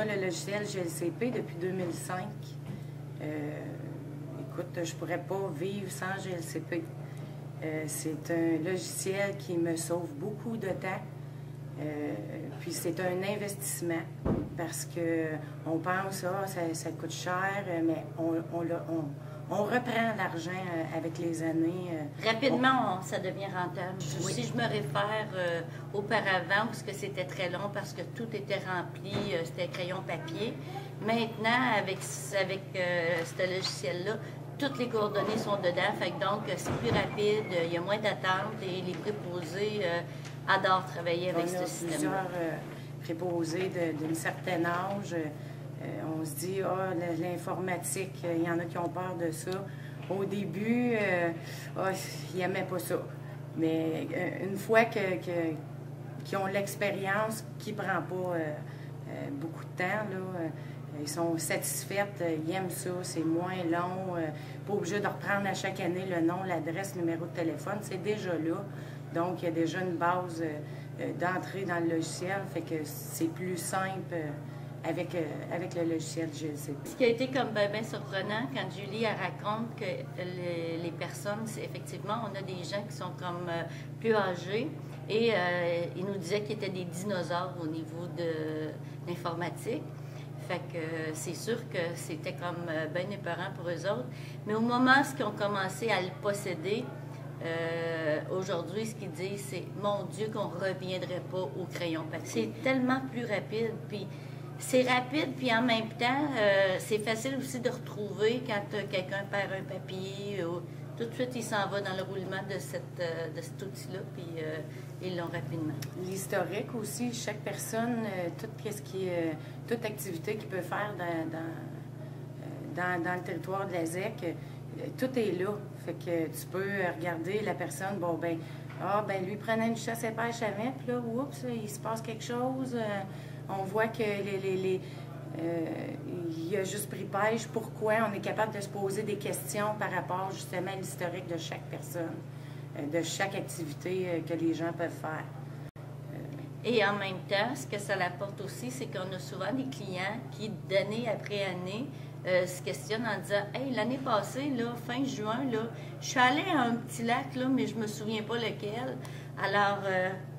a le logiciel GLCP depuis 2005. Écoute, je pourrais pas vivre sans GLCP. C'est un logiciel qui me sauve beaucoup de temps. Puis c'est un investissement parce que on pense ça coûte cher, mais on reprend l'argent avec les années. Rapidement, ça devient rentable. Oui. Si je me réfère auparavant, parce que c'était très long, parce que tout était rempli, c'était crayon papier. Maintenant, avec ce logiciel-là, toutes les coordonnées sont dedans, fait que donc c'est plus rapide, il y a moins d'attente et les préposés adorent travailler avec ce système. Plusieurs préposés d'un certain âge. On se dit, l'informatique, il y en a qui ont peur de ça. Au début, ils n'aimaient pas ça. Mais une fois qu'ils ont l'expérience, qui ne prend pas beaucoup de temps, là, ils sont satisfaits, ils aiment ça, c'est moins long. Pas obligé de reprendre à chaque année le nom, l'adresse, le numéro de téléphone, c'est déjà là. Donc, il y a déjà une base d'entrée dans le logiciel, fait que c'est plus simple avec le logiciel GLCP. Ce qui a été comme bien surprenant, quand Julie elle raconte que les personnes, effectivement, on a des gens qui sont comme plus âgés, et ils nous disaient qu'ils étaient des dinosaures au niveau de l'informatique. Fait que c'est sûr que c'était comme bien épeurant pour eux autres. Mais au moment où ils ont commencé à le posséder, aujourd'hui, ce qu'ils disent, c'est « Mon Dieu, qu'on ne reviendrait pas au crayon papier ». C'est tellement plus rapide, puis c'est rapide, puis en même temps, c'est facile aussi de retrouver quand quelqu'un perd un papier. Tout de suite, il s'en va dans le roulement de cet outil-là, puis ils l'ont rapidement. L'historique aussi, chaque personne, toute activité qu'il peut faire dans le territoire de la ZEC, tout est là. Fait que tu peux regarder la personne, lui prenait une chasse et pêche avec, puis là, oups, il se passe quelque chose. On voit que il a juste pris pêche. Pourquoi? On est capable de se poser des questions par rapport justement à l'historique de chaque personne, de chaque activité que les gens peuvent faire. Et en même temps, ce que ça apporte aussi, c'est qu'on a souvent des clients qui, d'année après année, se questionnent en disant « Hey, l'année passée, là, fin juin, là, je suis allée à un petit lac, là, mais je me souviens pas lequel. » Alors,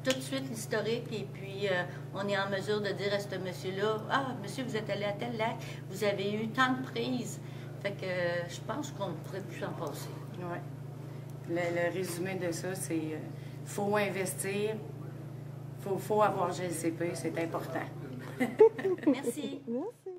tout de suite, l'historique, et puis on est en mesure de dire à ce monsieur-là « Ah, monsieur, vous êtes allé à tel lac, vous avez eu tant de prises. » Fait que je pense qu'on ne pourrait plus s'en passer. Oui. Le résumé de ça, c'est faut investir, faut avoir GLCP, c'est important. Merci. Merci.